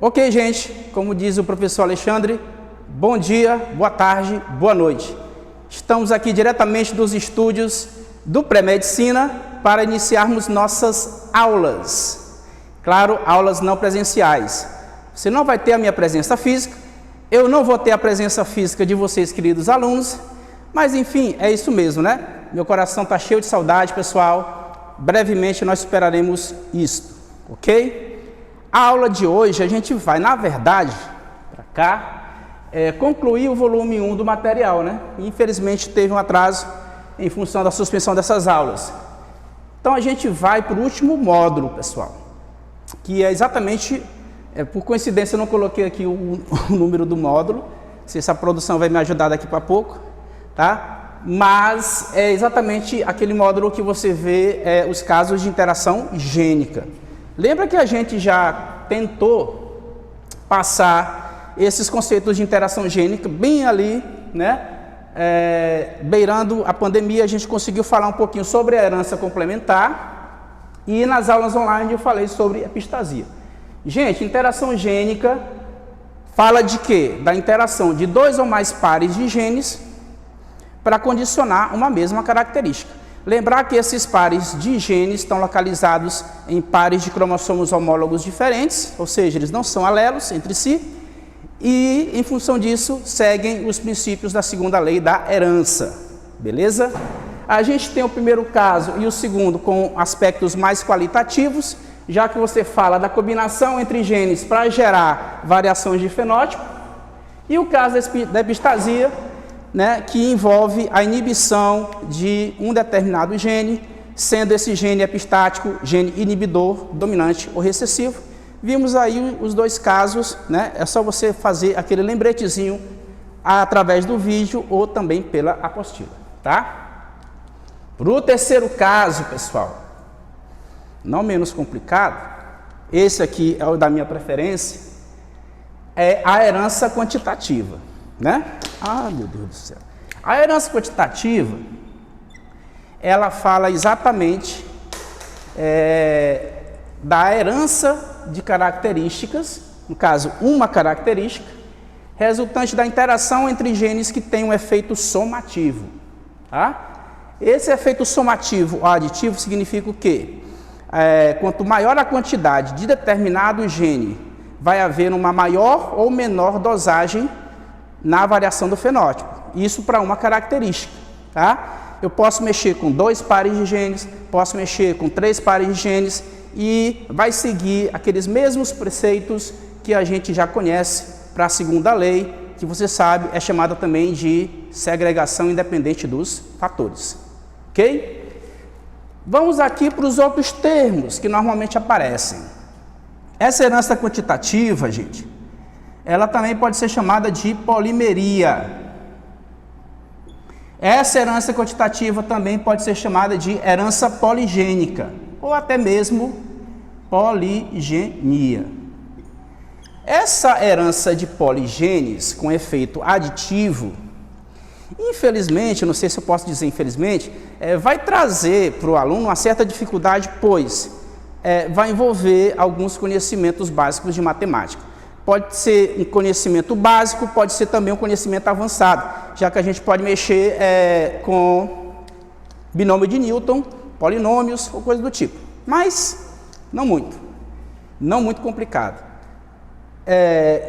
Ok, gente, como diz o professor Alexandre, bom dia, boa tarde, boa noite. Estamos aqui diretamente dos estúdios do Pré-Medicina para iniciarmos nossas aulas. Claro, aulas não presenciais. Você não vai ter a minha presença física, eu não vou ter a presença física de vocês, queridos alunos, mas enfim, é isso mesmo, né? Meu coração está cheio de saudade, pessoal. Brevemente nós esperaremos isto, ok? A aula de hoje a gente vai, na verdade, para cá, concluir o volume 1 do material, né? Infelizmente teve um atraso em função da suspensão dessas aulas. Então a gente vai para o último módulo, pessoal, que é exatamente, por coincidência eu não coloquei aqui o número do módulo, não sei se a produção vai me ajudar daqui para pouco, tá? Mas é exatamente aquele módulo que você vê os casos de interação gênica. Lembra que a gente já tentou passar esses conceitos de interação gênica bem ali, né? Beirando a pandemia, a gente conseguiu falar um pouquinho sobre a herança complementar e nas aulas online eu falei sobre epistasia. Gente, interação gênica fala de quê? Da interação de dois ou mais pares de genes para condicionar uma mesma característica. Lembrar que esses pares de genes estão localizados em pares de cromossomos homólogos diferentes, ou seja, eles não são alelos entre si, e em função disso seguem os princípios da segunda lei da herança, beleza? A gente tem o primeiro caso e o segundo com aspectos mais qualitativos, já que você fala da combinação entre genes para gerar variações de fenótipo, e o caso da epistasia, né, que envolve a inibição de um determinado gene, sendo esse gene epistático, gene inibidor, dominante ou recessivo. Vimos aí os dois casos, né? É só você fazer aquele lembretezinho através do vídeo ou também pela apostila, tá? Para o terceiro caso, pessoal, não menos complicado, esse aqui é o da minha preferência, é a herança quantitativa, né? Ah, meu Deus do céu. A herança quantitativa, ela fala exatamente da herança de características, no caso, uma característica, resultante da interação entre genes que tem um efeito somativo. Tá? Esse efeito somativo ou aditivo significa o quê? Quanto maior a quantidade de determinado gene, vai haver uma maior ou menor dosagem na variação do fenótipo, isso para uma característica, tá? Eu posso mexer com 2 pares de genes, posso mexer com 3 pares de genes e vai seguir aqueles mesmos preceitos que a gente já conhece para a segunda lei, que você sabe é chamada também de segregação independente dos fatores, ok? Vamos aqui para os outros termos que normalmente aparecem. Essa herança quantitativa, gente, ela também pode ser chamada de polimeria. Essa herança quantitativa também pode ser chamada de herança poligênica, ou até mesmo poligenia. Essa herança de poligenes com efeito aditivo, infelizmente, não sei se eu posso dizer infelizmente, vai trazer para o aluno uma certa dificuldade, pois vai envolver alguns conhecimentos básicos de matemática. Pode ser um conhecimento básico, pode ser também um conhecimento avançado, já que a gente pode mexer com binômio de Newton, polinômios ou coisa do tipo. Mas não muito complicado.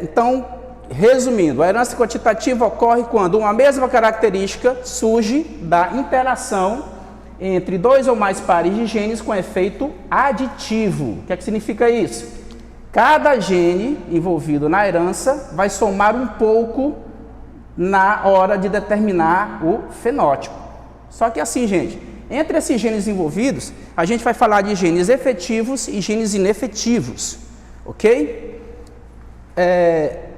Então, resumindo, a herança quantitativa ocorre quando uma mesma característica surge da interação entre 2 ou mais pares de genes com efeito aditivo. O que é que significa isso? Cada gene envolvido na herança vai somar um pouco na hora de determinar o fenótipo. Só que assim, gente, entre esses genes envolvidos, a gente vai falar de genes efetivos e genes inefetivos, ok?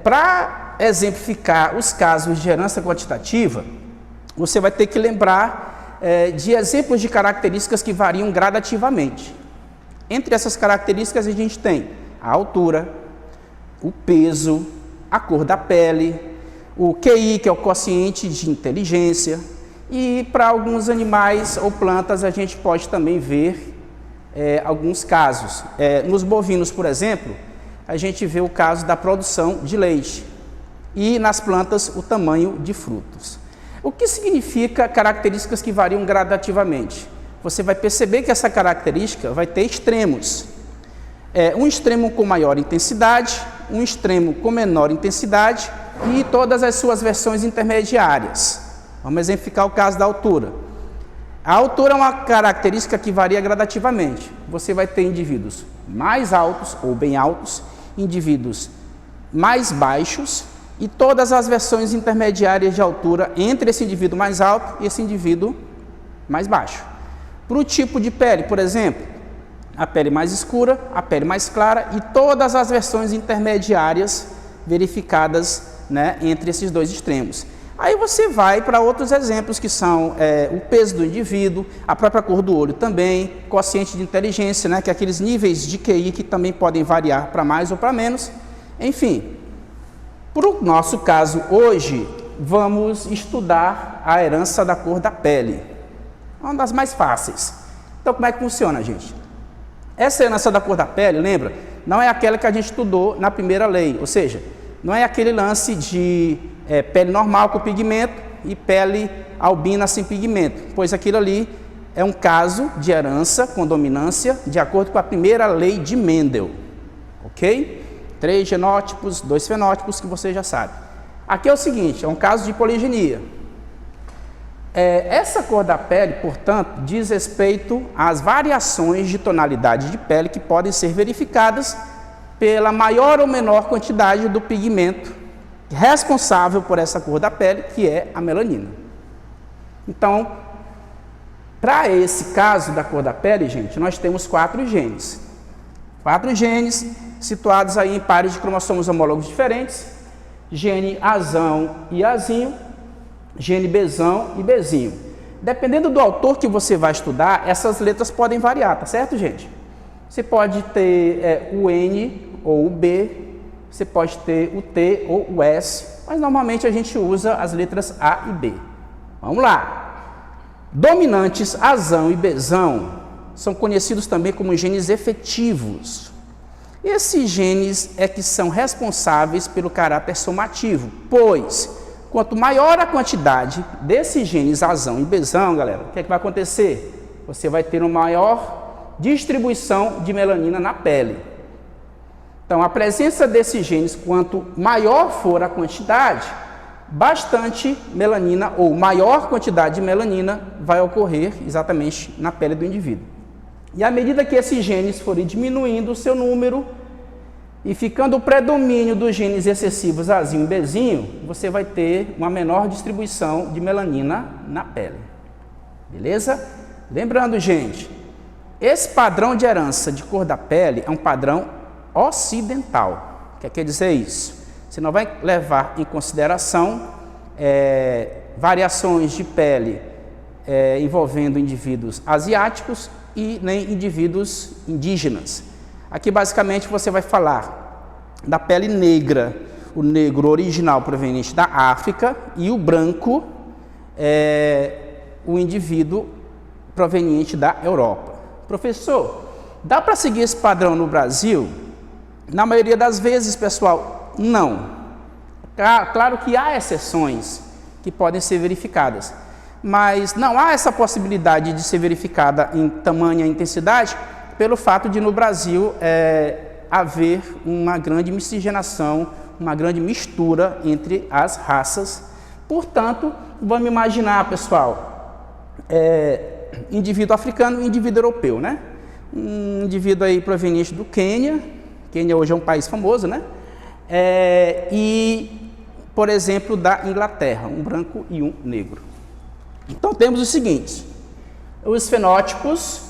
Para exemplificar os casos de herança quantitativa, você vai ter que lembrar de exemplos de características que variam gradativamente. Entre essas características a gente tem a altura, o peso, a cor da pele, o QI, que é o quociente de inteligência, e para alguns animais ou plantas a gente pode também ver alguns casos. Nos bovinos, por exemplo, a gente vê o caso da produção de leite e nas plantas o tamanho de frutos. O que significa características que variam gradativamente? Você vai perceber que essa característica vai ter extremos. Um extremo com maior intensidade, um extremo com menor intensidade e todas as suas versões intermediárias. Vamos exemplificar o caso da altura. A altura é uma característica que varia gradativamente. Você vai ter indivíduos mais altos ou bem altos, indivíduos mais baixos e todas as versões intermediárias de altura entre esse indivíduo mais alto e esse indivíduo mais baixo. Para o tipo de pele, por exemplo, a pele mais escura, a pele mais clara e todas as versões intermediárias verificadas, né, entre esses dois extremos. Aí você vai para outros exemplos que são o peso do indivíduo, a própria cor do olho também, quociente de inteligência, né, que é aqueles níveis de QI que também podem variar para mais ou para menos. Enfim, para o nosso caso hoje, vamos estudar a herança da cor da pele. Uma das mais fáceis. Então, como é que funciona, gente? Essa herança da cor da pele, lembra? Não é aquela que a gente estudou na primeira lei, ou seja, não é aquele lance de pele normal com pigmento e pele albina sem pigmento, pois aquilo ali é um caso de herança com dominância de acordo com a primeira lei de Mendel, ok? 3 genótipos, 2 fenótipos, que você já sabe. Aqui é o seguinte, é um caso de poligenia. Essa cor da pele, portanto, diz respeito às variações de tonalidade de pele que podem ser verificadas pela maior ou menor quantidade do pigmento responsável por essa cor da pele, que é a melanina. Então, para esse caso da cor da pele, gente, nós temos 4 genes. 4 genes situados aí em pares de cromossomos homólogos diferentes, gene Azão e Azinho, gene Bzão e Bzinho. Dependendo do autor que você vai estudar, essas letras podem variar, tá certo, gente? Você pode ter o N ou o B, você pode ter o T ou o S, mas normalmente a gente usa as letras A e B. Vamos lá. Dominantes Azão e Bzão são conhecidos também como genes efetivos. Esses genes é que são responsáveis pelo caráter somativo, pois quanto maior a quantidade desses genes Azão e Bzão, galera, o que é que vai acontecer? Você vai ter uma maior distribuição de melanina na pele. Então, a presença desses genes, quanto maior for a quantidade, bastante melanina ou maior quantidade de melanina vai ocorrer exatamente na pele do indivíduo. E à medida que esses genes forem diminuindo o seu número e ficando o predomínio dos genes excessivos Azinho e Bzinho, você vai ter uma menor distribuição de melanina na pele. Beleza? Lembrando, gente, esse padrão de herança de cor da pele é um padrão ocidental. O que quer dizer isso? Você não vai levar em consideração variações de pele envolvendo indivíduos asiáticos e nem indivíduos indígenas. Aqui basicamente você vai falar da pele negra, o negro original proveniente da África e o branco o indivíduo proveniente da Europa. Professor, dá para seguir esse padrão no Brasil? Na maioria das vezes, pessoal, não. Claro que há exceções que podem ser verificadas, mas não há essa possibilidade de ser verificada em tamanha intensidade pelo fato de no Brasil haver uma grande miscigenação, uma grande mistura entre as raças. Portanto, vamos imaginar, pessoal, indivíduo africano e indivíduo europeu, né? Um indivíduo aí proveniente do Quênia hoje é um país famoso, né? E, por exemplo, da Inglaterra, um branco e um negro. Então, temos o seguinte, os fenótipos,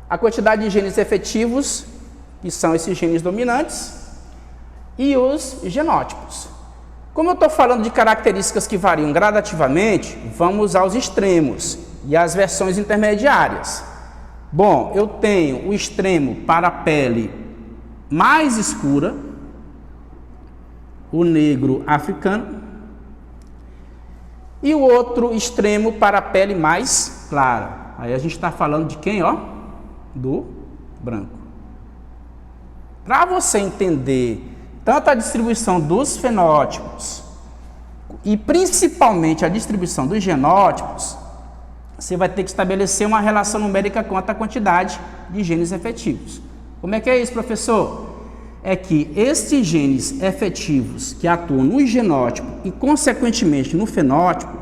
a quantidade de genes efetivos, que são esses genes dominantes, e os genótipos. Como eu estou falando de características que variam gradativamente, vamos aos extremos e às versões intermediárias. Bom, eu tenho o extremo para a pele mais escura, o negro africano, e o outro extremo para a pele mais clara. Aí a gente está falando de quem, ó? Do branco. para você entender tanto a distribuição dos fenótipos e principalmente a distribuição dos genótipos, você vai ter que estabelecer uma relação numérica quanto à quantidade de genes efetivos. Como é que é isso, professor? É que estes genes efetivos que atuam no genótipo e, consequentemente, no fenótipo,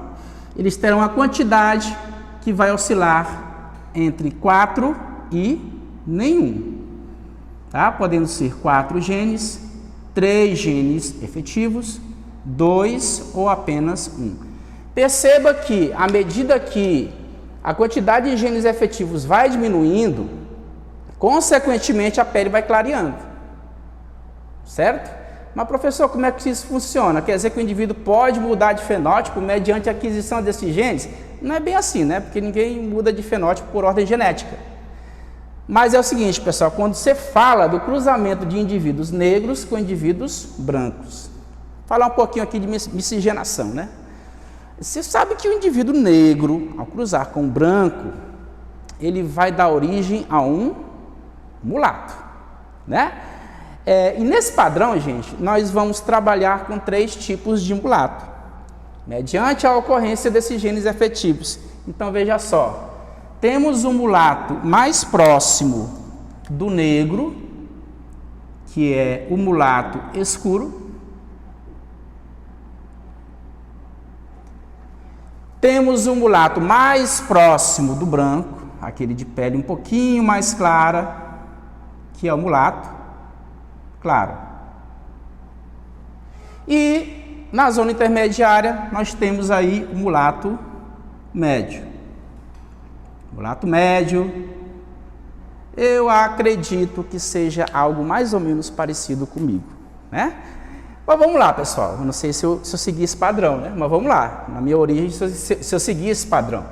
eles terão a quantidade que vai oscilar entre 4 e nenhum. Tá? Podendo ser 4 genes, 3 genes efetivos, 2 ou apenas 1. Perceba que, à medida que a quantidade de genes efetivos vai diminuindo, consequentemente a pele vai clareando. Certo? Mas, professor, como é que isso funciona? Quer dizer que o indivíduo pode mudar de fenótipo mediante a aquisição desses genes? Não é bem assim, né? Porque ninguém muda de fenótipo por ordem genética. Mas é o seguinte, pessoal, quando você fala do cruzamento de indivíduos negros com indivíduos brancos, falar um pouquinho aqui de miscigenação, né? Você sabe que o indivíduo negro, ao cruzar com o branco, ele vai dar origem a um mulato, né? E nesse padrão, gente, nós vamos trabalhar com 3 tipos de mulato, mediante a ocorrência desses genes efetivos. Então, veja só. Temos um mulato mais próximo do negro, que é o mulato escuro. Temos um mulato mais próximo do branco, aquele de pele um pouquinho mais clara, que é o mulato claro. E na zona intermediária nós temos aí o mulato médio. Mulato médio, eu acredito que seja algo mais ou menos parecido comigo, né? Mas vamos lá, pessoal, eu não sei se eu segui esse padrão, né? Mas vamos lá, na minha origem, se eu segui esse padrão.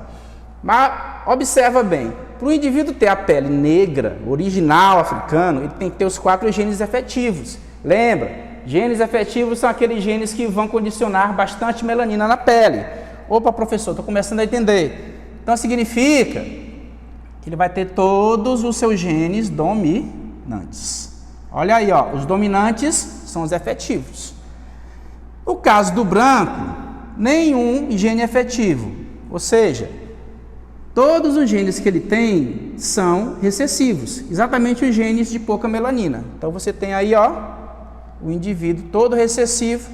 Mas observa bem, para o indivíduo ter a pele negra, original africano, ele tem que ter os 4 genes efetivos. Lembra? Genes efetivos são aqueles genes que vão condicionar bastante melanina na pele. Opa, professor, estou começando a entender. Então, significa que ele vai ter todos os seus genes dominantes. Olha aí, ó, os dominantes são os efetivos. No caso do branco, nenhum gene efetivo. Ou seja, todos os genes que ele tem são recessivos. Exatamente os genes de pouca melanina. Então, você tem aí, ó, o indivíduo todo recessivo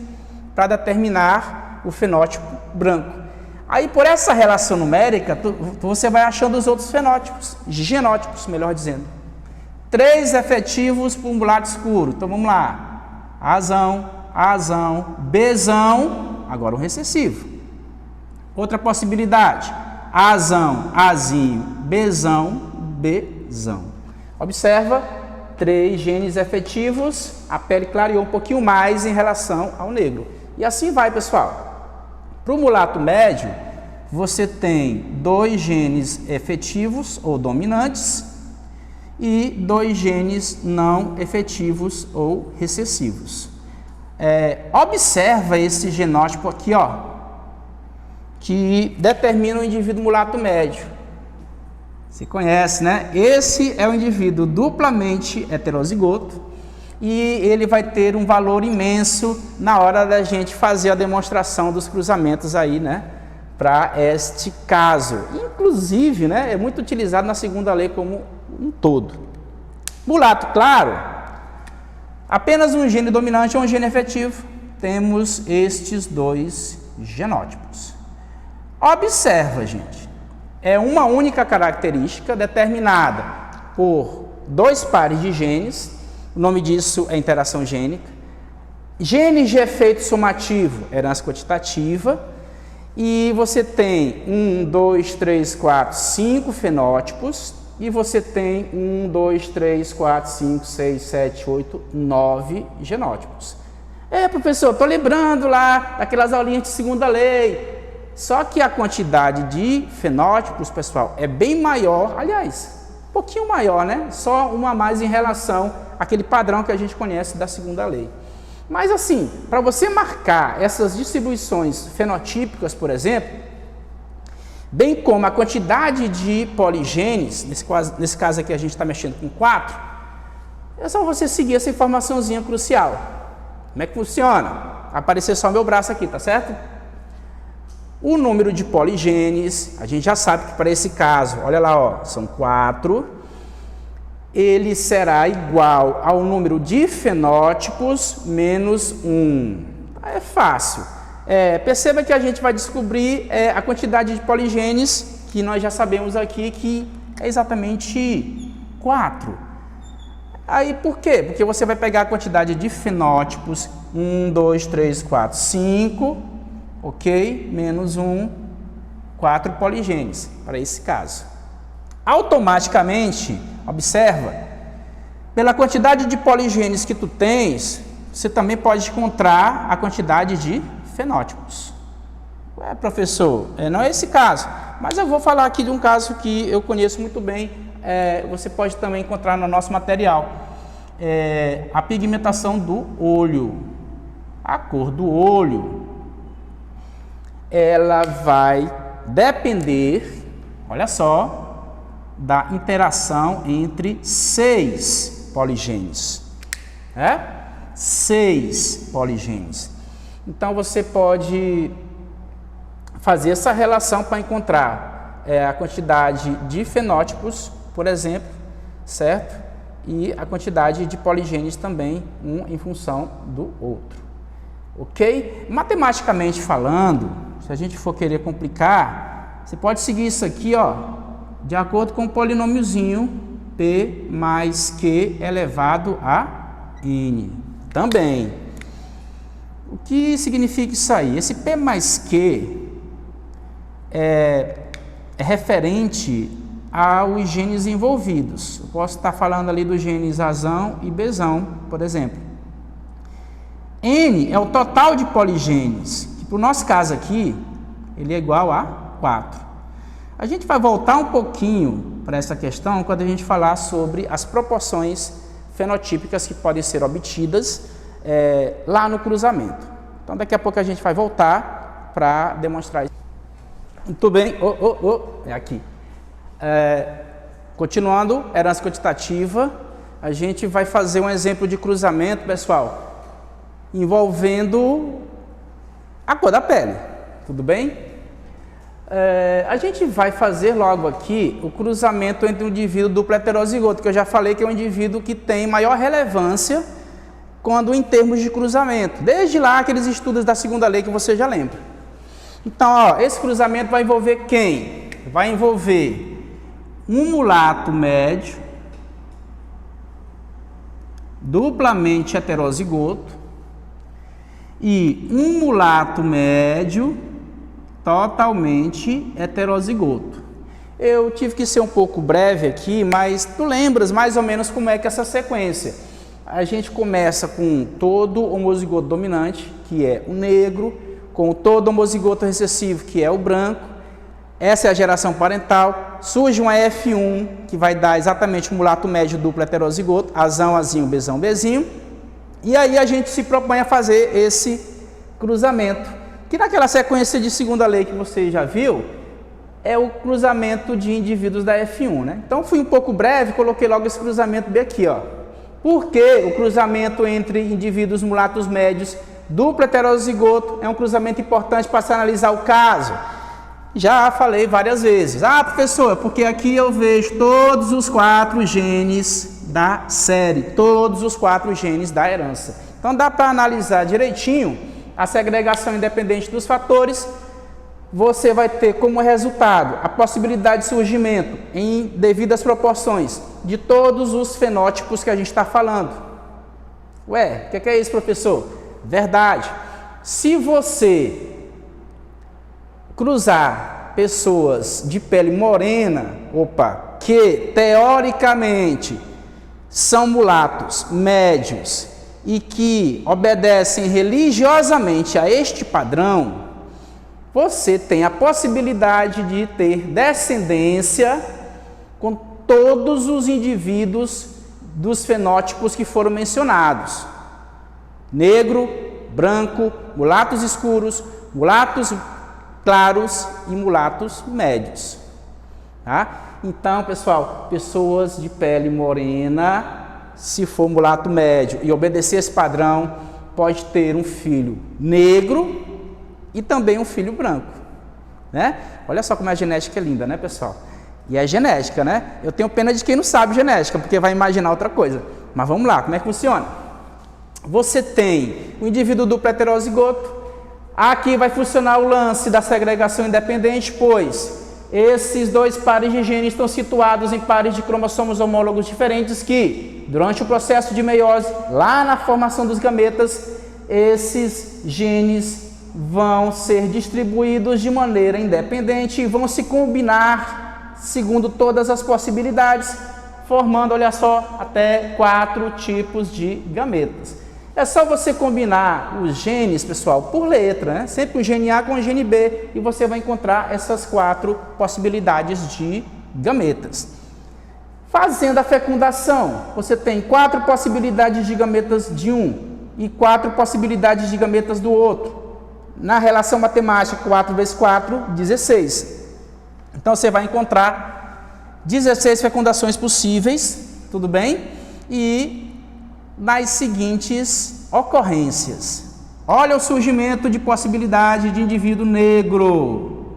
para determinar o fenótipo branco. Aí, por essa relação numérica, você vai achando os outros fenótipos, genótipos, melhor dizendo. 3 efetivos para um mulato escuro. Então, vamos lá. Azão, Azão, Bzão, agora um recessivo. Outra possibilidade. Azão, Azinho, Bzão, Bzão. Observa, 3 genes efetivos, a pele clareou um pouquinho mais em relação ao negro. E assim vai, pessoal. Para o mulato médio, você tem 2 genes efetivos ou dominantes e 2 genes não efetivos ou recessivos. Observa esse genótipo aqui, ó, que determina o indivíduo mulato médio. Você conhece, né? Esse é o indivíduo duplamente heterozigoto. E ele vai ter um valor imenso na hora da gente fazer a demonstração dos cruzamentos aí, né? Para este caso. Inclusive, né? É muito utilizado na segunda lei como um todo. Mulato claro, apenas um gene dominante ou um gene efetivo. Temos estes 2 genótipos. Observa, gente. É uma única característica determinada por 2 pares de genes. O nome disso é interação gênica. Genes de efeito somativo, herança quantitativa. E você tem 1, 2, 3, 4, 5 fenótipos. E você tem 1, 2, 3, 4, 5, 6, 7, 8, 9 genótipos. Professor, estou lembrando lá daquelas aulinhas de segunda lei. Só que a quantidade de fenótipos, pessoal, é bem maior. Aliás, um pouquinho maior, né? Só uma a mais em relação àquele padrão que a gente conhece da segunda lei. Mas assim, para você marcar essas distribuições fenotípicas, por exemplo, bem como a quantidade de poligenes, nesse caso aqui a gente está mexendo com 4, É só você seguir essa informaçãozinha crucial. Como é que funciona? Vai aparecer só meu braço aqui, tá certo? O número de poligenes, a gente já sabe que para esse caso, olha lá, ó, são 4. Ele será igual ao número de fenótipos menos 1. É fácil. Perceba que a gente vai descobrir a quantidade de poligenes, que nós já sabemos aqui que é exatamente 4. Aí por quê? Porque você vai pegar a quantidade de fenótipos, 1, 2, 3, 4, 5, ok? Menos 1, 4 poligenes, para esse caso. Automaticamente, observa, pela quantidade de poligenes que tu tens, você também pode encontrar a quantidade de fenótipos. Ué, professor, não é esse caso, mas eu vou falar aqui de um caso que eu conheço muito bem, você pode também encontrar no nosso material. A pigmentação do olho, a cor do olho, ela vai depender, olha só, da interação entre 6 poligenes. 6 poligenes. Então você pode fazer essa relação para encontrar a quantidade de fenótipos, por exemplo, certo? E a quantidade de poligenes também, um em função do outro. Ok? Matematicamente falando, se a gente for querer complicar, você pode seguir isso aqui, ó, de acordo com o polinômiozinho P mais Q elevado a N. Também. O que significa isso aí? Esse P mais Q é referente aos genes envolvidos. Eu posso estar falando ali dos genes Azão e Bzão, por exemplo. N é o total de poligenes, que para o nosso caso aqui, ele é igual a 4. A gente vai voltar um pouquinho para essa questão quando a gente falar sobre as proporções fenotípicas que podem ser obtidas lá no cruzamento. Então, daqui a pouco a gente vai voltar para demonstrar isso. Muito bem. É aqui. Continuando, herança quantitativa, a gente vai fazer um exemplo de cruzamento, pessoal, envolvendo a cor da pele. Tudo bem? A gente vai fazer logo aqui o cruzamento entre um indivíduo duplo heterozigoto, que eu já falei que é um indivíduo que tem maior relevância quando em termos de cruzamento. Desde lá, aqueles estudos da segunda lei que você já lembra. Então, ó, esse cruzamento vai envolver quem? Vai envolver um mulato médio, duplamente heterozigoto, e um mulato médio, totalmente heterozigoto. Eu tive que ser um pouco breve aqui, mas tu lembras mais ou menos como é que essa sequência. A gente começa com todo homozigoto dominante, que é o negro, com todo homozigoto recessivo, que é o branco. Essa é a geração parental. Surge uma F1, que vai dar exatamente o mulato médio duplo heterozigoto, Azão, Azinho, Bzão, Bzinho. E aí a gente se propõe a fazer esse cruzamento, que naquela sequência de segunda lei que você já viu, é o cruzamento de indivíduos da F1, né? Então fui um pouco breve, coloquei logo esse cruzamento bem aqui, ó. Por que o cruzamento entre indivíduos mulatos médios duplo heterozigoto é um cruzamento importante para se analisar o caso? Já falei várias vezes. Ah, professor, porque aqui eu vejo todos os 4 genes da série, todos os 4 genes da herança. Então dá para analisar direitinho a segregação independente dos fatores. Você vai ter como resultado a possibilidade de surgimento em devidas proporções de todos os fenótipos que a gente está falando. Ué, o que é isso, professor? Verdade. Se você cruzar pessoas de pele morena, que teoricamente são mulatos médios e que obedecem religiosamente a este padrão, você tem a possibilidade de ter descendência com todos os indivíduos dos fenótipos que foram mencionados: negro, branco, mulatos escuros, mulatos claros e mulatos médios. Tá? Então, pessoal, pessoas de pele morena se for mulato médio e obedecer esse padrão, pode ter um filho negro e também um filho branco, né? Olha só como a genética é linda, né, pessoal? E é genética, né? Eu tenho pena de quem não sabe genética, porque vai imaginar outra coisa. Mas vamos lá, como é que funciona? Você tem o indivíduo duplo heterozigoto. Aqui vai funcionar o lance da segregação independente, pois esses dois pares de genes estão situados em pares de cromossomos homólogos diferentes que, durante o processo de meiose, lá na formação dos gametas, esses genes vão ser distribuídos de maneira independente e vão se combinar segundo todas as possibilidades, formando, olha só, até 4 tipos de gametas. É só você combinar os genes, pessoal, por letra, né? Sempre o gene A com o gene B, e você vai encontrar essas 4 possibilidades de gametas. Fazendo a fecundação, você tem 4 possibilidades de gametas de um e 4 possibilidades de gametas do outro. Na relação matemática, 4 vezes 4, 16. Então, você vai encontrar 16 fecundações possíveis, tudo bem? E nas seguintes ocorrências. Olha o surgimento de possibilidade de indivíduo negro.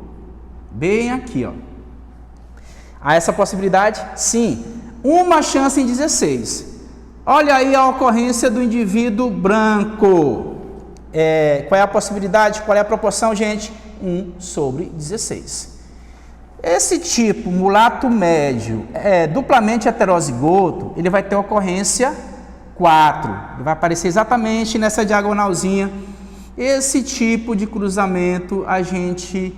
Bem aqui, ó. Há essa possibilidade? Sim. Uma chance em 16. Olha aí a ocorrência do indivíduo branco. Qual é a possibilidade? Qual é a proporção, gente? 1/16. Esse tipo, mulato médio, duplamente heterozigoto, ele vai ter ocorrência 4. Ele vai aparecer exatamente nessa diagonalzinha. Esse tipo de cruzamento a gente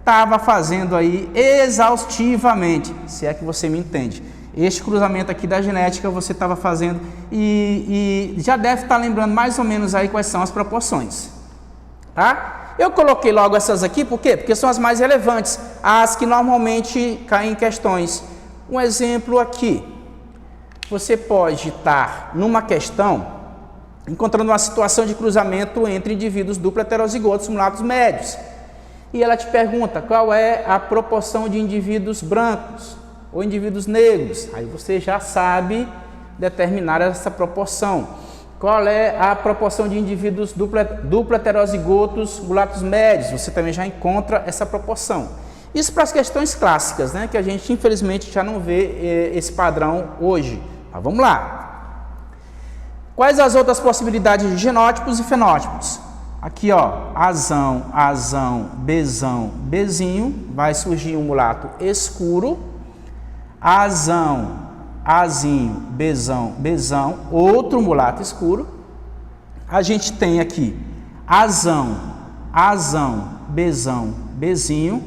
estava fazendo aí exaustivamente, se é que você me entende. Este cruzamento aqui da genética você estava fazendo e já deve estar lembrando mais ou menos aí quais são as proporções, tá? Eu coloquei logo essas aqui, por quê? Porque são as mais relevantes, as que normalmente caem em questões. Um exemplo aqui. Você pode estar numa questão encontrando uma situação de cruzamento entre indivíduos duplo heterozigotos mulatos médios. E ela te pergunta qual é a proporção de indivíduos brancos ou indivíduos negros. Aí você já sabe determinar essa proporção. Qual é a proporção de indivíduos duplo heterozigotos mulatos médios? Você também já encontra essa proporção. Isso para as questões clássicas, né? Que a gente infelizmente já não vê esse padrão hoje. Mas vamos lá. Quais as outras possibilidades de genótipos e fenótipos? Aqui, ó, Azão, Azão, Bezão, Bezinho, vai surgir um mulato escuro. Azão, Azinho, Bezão, Bezão, outro mulato escuro. A gente tem aqui Azão, Azão, Bezão, Bezinho.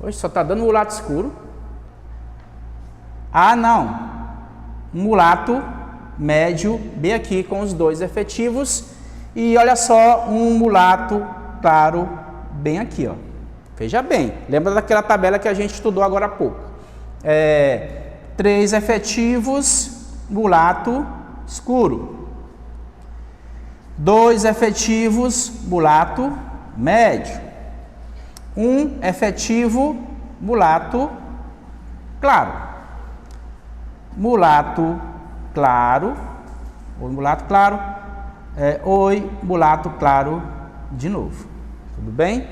Hoje só está dando mulato escuro. Ah, não. Mulato médio, bem aqui com os 2 efetivos. E olha só, um mulato claro, bem aqui, ó. Veja bem, lembra daquela tabela que a gente estudou agora há pouco. 3 efetivos, mulato escuro. 2 efetivos, mulato médio. 1 efetivo, mulato claro. Mulato claro, ou mulato claro, oi, mulato claro de novo. Tudo bem?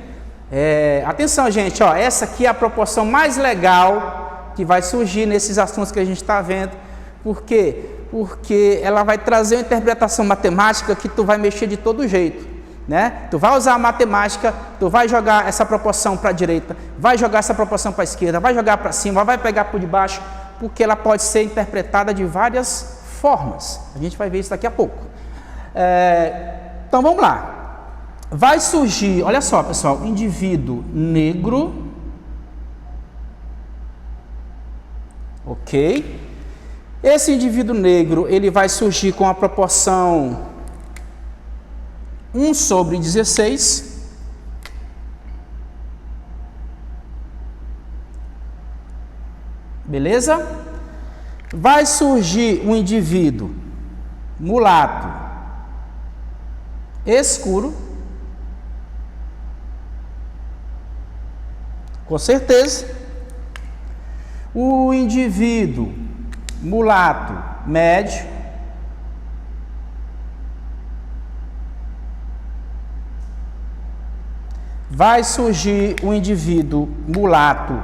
Atenção, gente, ó, essa aqui é a proporção mais legal que vai surgir nesses assuntos que a gente está vendo. Por quê? Porque ela vai trazer uma interpretação matemática que tu vai mexer de todo jeito, né? Tu vai usar a matemática, tu vai jogar essa proporção para a direita, vai jogar essa proporção para a esquerda, vai jogar para cima, vai pegar por debaixo, porque ela pode ser interpretada de várias formas. A gente vai ver isso daqui a pouco. Então vamos lá. Vai surgir, olha só, pessoal, indivíduo negro. Ok? Esse indivíduo negro, ele vai surgir com a proporção 1/16. Beleza? Vai surgir um indivíduo mulato escuro. Com certeza. O indivíduo mulato médio, vai surgir um indivíduo mulato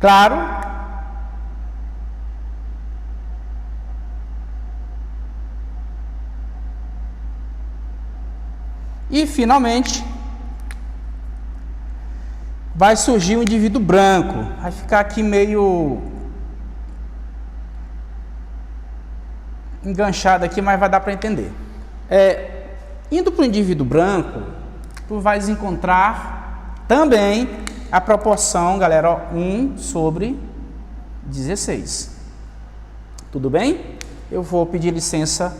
claro, e finalmente vai surgir um indivíduo branco. Vai ficar aqui meio enganchado aqui, mas vai dar para entender. Indo para o indivíduo branco, tu vais encontrar também a proporção, galera, ó, 1/16. Tudo bem? Eu vou pedir licença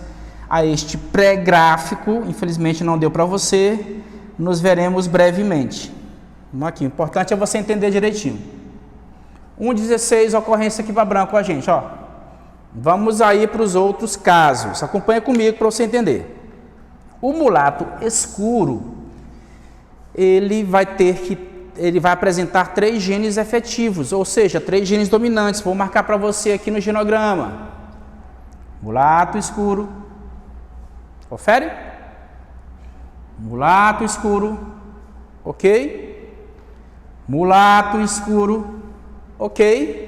a este pré-gráfico, infelizmente não deu para você, nos veremos brevemente. Vamos aqui, o importante é você entender direitinho. 1/16, ocorrência aqui para branco, a gente, ó. Vamos aí para os outros casos, acompanha comigo para você entender. O mulato escuro, ele vai apresentar 3 genes efetivos, ou seja, 3 genes dominantes. Vou marcar para você aqui no genograma. Mulato escuro, confere? Mulato escuro, ok? Mulato escuro, ok?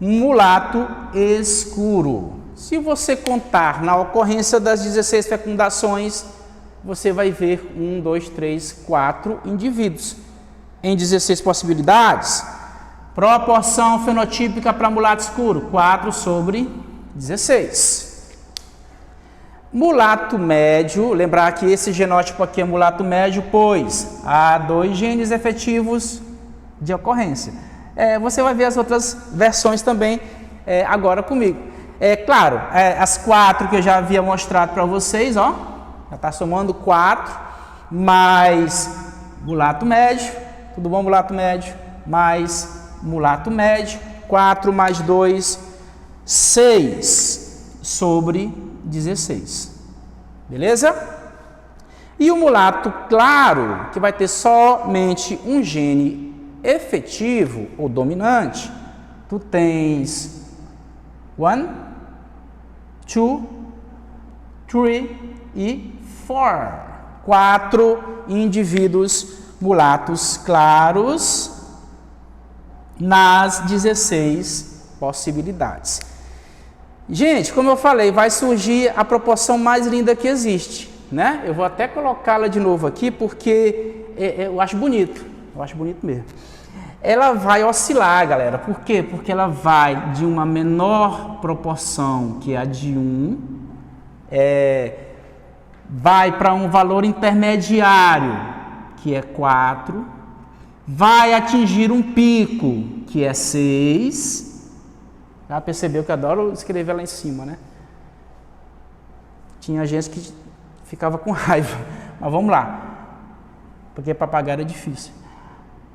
Mulato escuro. Se você contar na ocorrência das 16 fecundações, você vai ver 1, 2, 3, 4 indivíduos. Em 16 possibilidades, proporção fenotípica para mulato escuro, 4/16. Mulato médio, lembrar que esse genótipo aqui é mulato médio, pois há 2 genes efetivos de ocorrência. Você vai ver as outras versões também agora comigo. Claro, as 4 que eu já havia mostrado para vocês, ó, já está somando 4, mais mulato médio. Tudo bom, mulato médio? Mais mulato médio. 4 mais 2, 6/16. Beleza? E o mulato claro, que vai ter somente um gene efetivo ou dominante, tu tens 1, 2, 3 e 4. 4 indivíduos mulatos claros nas 16 possibilidades. Gente, como eu falei, vai surgir a proporção mais linda que existe, né? Eu vou até colocá-la de novo aqui porque eu acho bonito. Eu acho bonito mesmo. Ela vai oscilar, galera. Por quê? Porque ela vai de uma menor proporção, que é a de 1, vai para um valor intermediário, que é 4, vai atingir um pico, que é 6. Já percebeu que eu adoro escrever lá em cima, né? Tinha gente que ficava com raiva, mas vamos lá, porque papagaio é difícil.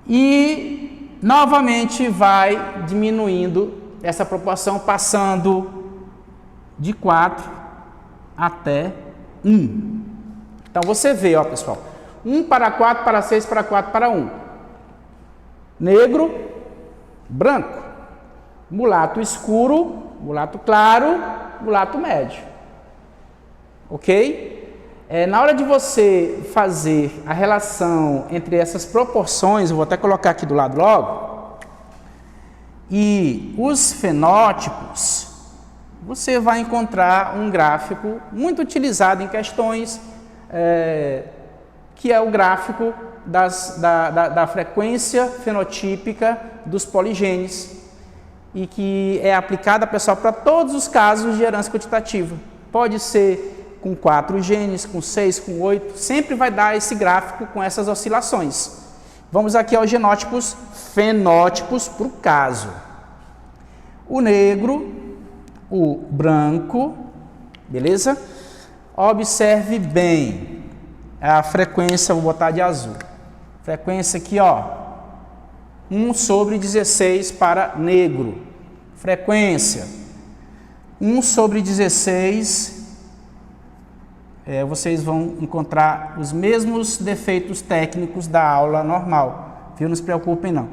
E novamente vai diminuindo essa proporção, passando de 4 até 1. Então você vê, ó, pessoal, 1 para 4 para 6 para 4 para 1. Negro, branco. Mulato escuro, mulato claro, mulato médio. Ok? Na hora de você fazer a relação entre essas proporções, eu vou até colocar aqui do lado logo, e os fenótipos, você vai encontrar um gráfico muito utilizado em questões, que é o gráfico da frequência fenotípica dos poligenes, e que é aplicada, pessoal, para todos os casos de herança quantitativa. Pode ser com 4 genes, com 6, com 8, sempre vai dar esse gráfico com essas oscilações. Vamos aqui aos genótipos, fenótipos para o caso. O negro, o branco, beleza? Observe bem a frequência, vou botar de azul. Frequência aqui, ó, 1/16 para negro. Frequência 1/16. Vocês vão encontrar os mesmos defeitos técnicos da aula normal, viu? Não se preocupem não.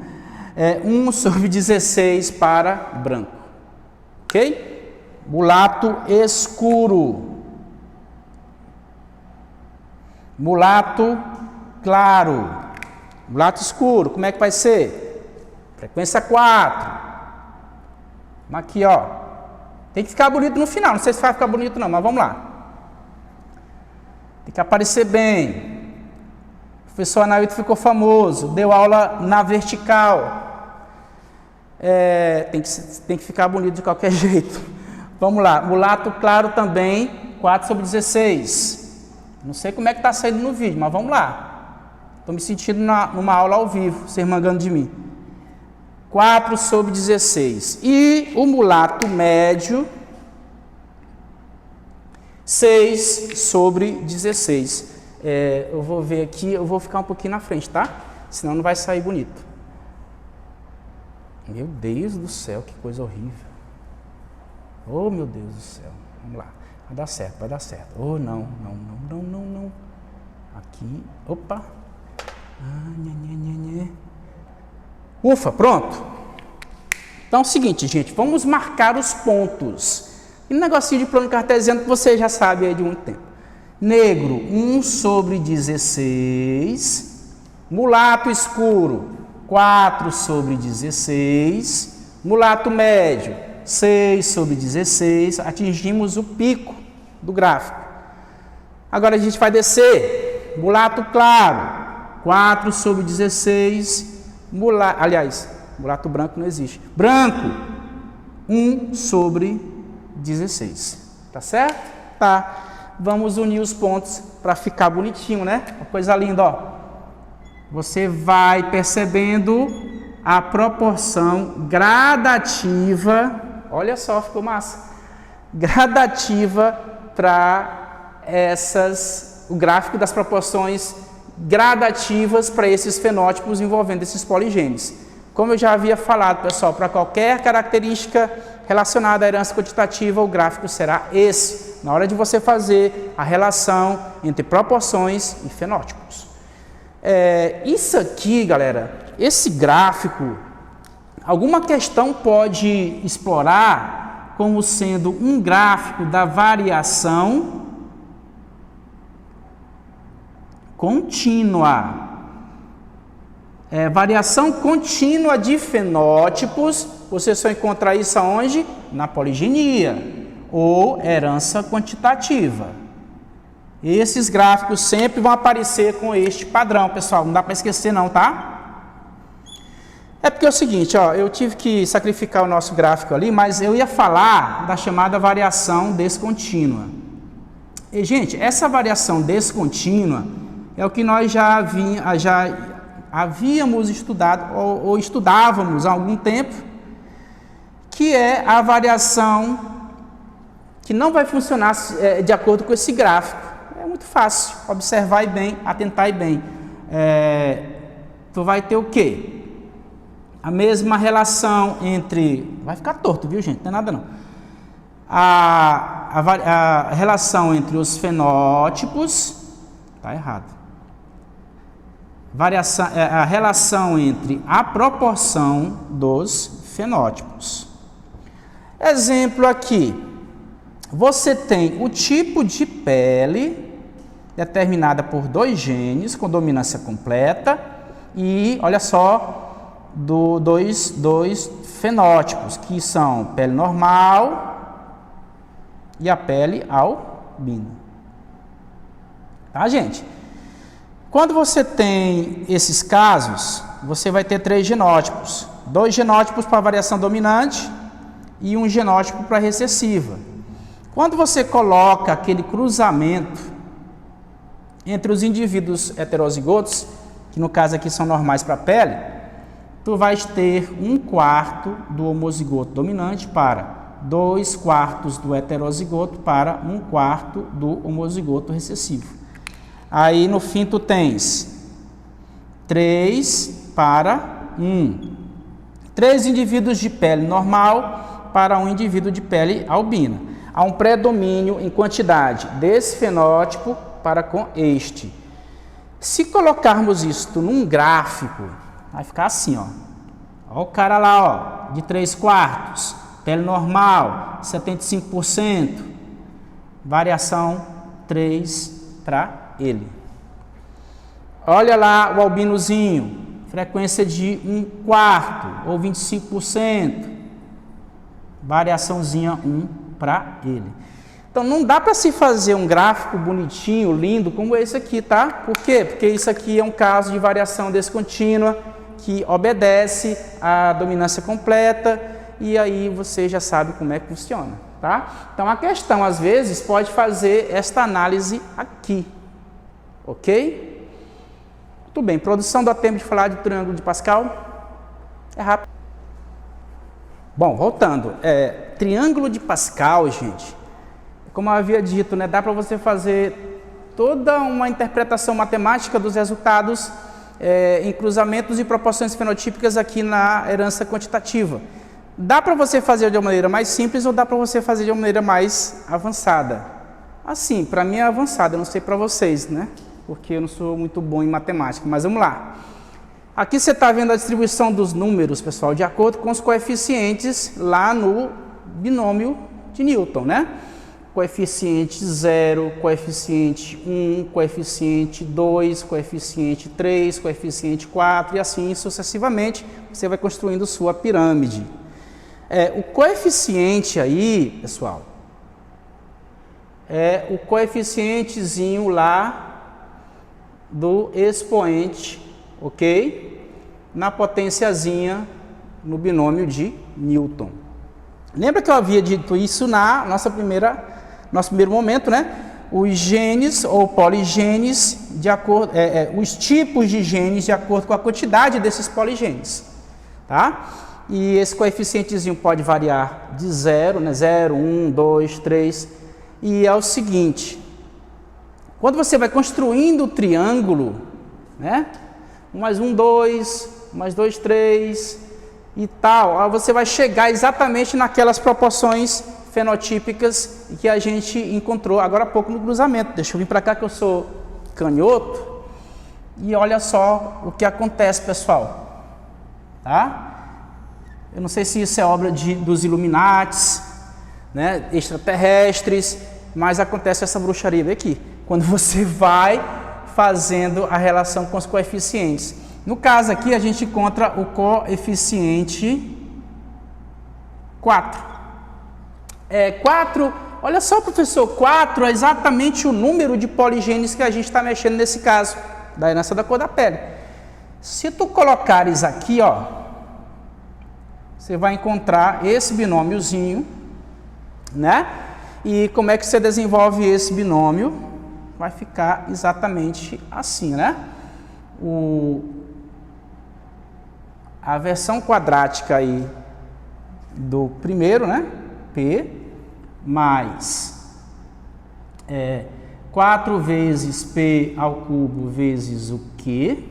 1/16 para branco. ok? Mulato escuro. Mulato claro. Mulato escuro, como é que vai ser? Frequência 4. Aqui, ó. Tem que ficar bonito no final, não sei se vai ficar bonito não, mas vamos lá. Tem que aparecer bem. O professor Anailton ficou famoso, deu aula na vertical. Tem que ficar bonito de qualquer jeito. Vamos lá, mulato claro também, 4/16. Não sei como é que está saindo no vídeo, mas vamos lá. Estou me sentindo numa aula ao vivo, vocês mangando de mim. 4/16. E o mulato médio, 6/16. Eu vou ver aqui, eu vou ficar um pouquinho na frente, tá? Senão não vai sair bonito. Meu Deus do céu, que coisa horrível. Oh, meu Deus do céu. Vamos lá. Vai dar certo, vai dar certo. Oh, não. Aqui, opa. Ufa, pronto. Então é o seguinte, gente, vamos marcar os pontos. E um negocinho de plano cartesiano que você já sabe aí de muito tempo. Negro, 1/16. Mulato escuro, 4/16. Mulato médio, 6/16. Atingimos o pico do gráfico. Agora a gente vai descer. Mulato claro, 4/16. Mulato branco não existe. Branco, 1/16. Tá certo? Tá. Vamos unir os pontos para ficar bonitinho, né? Uma coisa linda, ó. Você vai percebendo a proporção gradativa. Olha só, ficou massa. Gradativa para o gráfico das proporções gradativas para esses fenótipos envolvendo esses poligenes. Como eu já havia falado, pessoal, para qualquer característica relacionada à herança quantitativa, o gráfico será esse, na hora de você fazer a relação entre proporções e fenótipos. Isso aqui, galera, esse gráfico, alguma questão pode explorar como sendo um gráfico da variação contínua. Variação contínua de fenótipos, você só encontra isso aonde? Na poligenia ou herança quantitativa. Esses gráficos sempre vão aparecer com este padrão, pessoal, não dá para esquecer não, tá? É porque é o seguinte, ó, eu tive que sacrificar o nosso gráfico ali, mas eu ia falar da chamada variação descontínua. E, gente, essa variação descontínua é o que nós já havíamos estudado ou estudávamos há algum tempo, que é a variação que não vai funcionar de acordo com esse gráfico. É muito fácil observar e bem, atentar e bem. Tu vai ter o quê? A mesma relação entre... Vai ficar torto, viu, gente? Não é nada não. A relação entre os fenótipos... Tá errado. A relação entre a proporção dos fenótipos. Exemplo aqui. Você tem o tipo de pele determinada por 2 genes com dominância completa e, olha só, dois fenótipos, que são pele normal e a pele albina. Tá, gente? Quando você tem esses casos, você vai ter 3 genótipos. 2 genótipos para variação dominante e um genótipo para recessiva. Quando você coloca aquele cruzamento entre os indivíduos heterozigotos, que no caso aqui são normais para a pele, tu vais ter 1/4 do homozigoto dominante para 2/4 do heterozigoto para 1/4 do homozigoto recessivo. Aí no fim tu tens 3 para 1. 3 indivíduos de pele normal para um indivíduo de pele albina. Há um predomínio em quantidade desse fenótipo para com este. Se colocarmos isto num gráfico, vai ficar assim, ó. Ó o cara lá, ó, de 3/4. Pele normal, 75%. Variação 3 para ele. Olha lá o albinozinho, frequência de 1/4 ou 25%. Variaçãozinha 1 para ele. Então não dá para se fazer um gráfico bonitinho, lindo, como esse aqui, tá? Por quê? Porque isso aqui é um caso de variação descontínua que obedece à dominância completa e aí você já sabe como é que funciona, tá? Então a questão às vezes pode fazer esta análise aqui, ok? Muito bem, produção, dá tempo de falar de triângulo de Pascal? É rápido. Bom, voltando, triângulo de Pascal, gente, como eu havia dito, né, dá para você fazer toda uma interpretação matemática dos resultados em cruzamentos e proporções fenotípicas aqui na herança quantitativa. Dá para você fazer de uma maneira mais simples ou dá para você fazer de uma maneira mais avançada. Assim, para mim é avançada, eu não sei para vocês, né? Porque eu não sou muito bom em matemática, mas vamos lá. Aqui você está vendo a distribuição dos números, pessoal, de acordo com os coeficientes lá no binômio de Newton, né? Coeficiente 0, coeficiente 1, coeficiente 2, coeficiente 3, coeficiente 4 e assim sucessivamente você vai construindo sua pirâmide. O coeficiente aí, pessoal, é o coeficientezinho lá do expoente, ok? Na potenciazinha no binômio de Newton. Lembra que eu havia dito isso na nosso primeiro momento, né? Os genes ou poligenes, de acordo, os tipos de genes de acordo com a quantidade desses poligenes, tá? E esse coeficientezinho pode variar de 0, né? 0, 1, 2, 3. E é o seguinte, quando você vai construindo o triângulo, né? 1 mais 1, 2, 1 mais 2, 3 e tal, você vai chegar exatamente naquelas proporções fenotípicas que a gente encontrou agora há pouco no cruzamento. Deixa eu vir para cá que eu sou canhoto e olha só o que acontece, pessoal, tá? Eu não sei se isso é obra dos Illuminates, né, extraterrestres, mas acontece essa bruxaria aqui, quando você vai fazendo a relação com os coeficientes. No caso aqui a gente encontra o coeficiente 4. 4, olha só, professor, 4 é exatamente o número de poligenes que a gente está mexendo nesse caso, da herança da cor da pele. Se tu colocares aqui, ó, você vai encontrar esse binômiozinho, né? E como é que você desenvolve esse binômio? Vai ficar exatamente assim, né? A versão quadrática aí do primeiro, né? P mais 4 vezes P ao cubo vezes o Q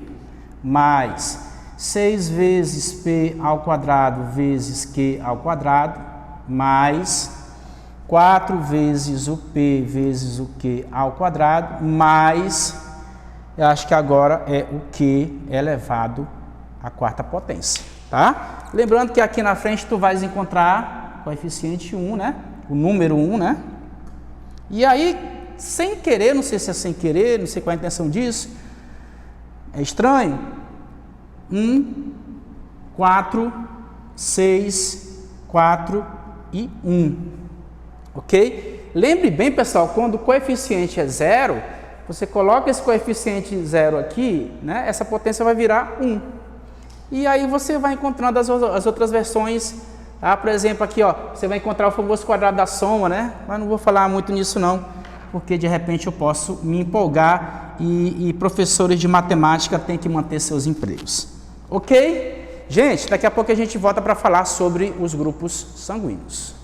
mais 6 vezes P ao quadrado vezes Q ao quadrado mais 4 vezes o P vezes o Q ao quadrado mais, eu acho que agora é o Q elevado à quarta potência, tá? Lembrando que aqui na frente tu vais encontrar o coeficiente 1, né? O número 1, né? E aí, sem querer, não sei se é sem querer, não sei qual é a intenção disso, é estranho, 1, 4, 6, 4 e 1. Ok? Lembre bem, pessoal, quando o coeficiente é 0, você coloca esse coeficiente 0 aqui, né? Essa potência vai virar 1. E aí você vai encontrando as outras versões, tá? Por exemplo, aqui, ó, você vai encontrar o famoso quadrado da soma, né? Mas não vou falar muito nisso não, porque de repente eu posso me empolgar e professores de matemática têm que manter seus empregos. Ok? Gente, daqui a pouco a gente volta para falar sobre os grupos sanguíneos.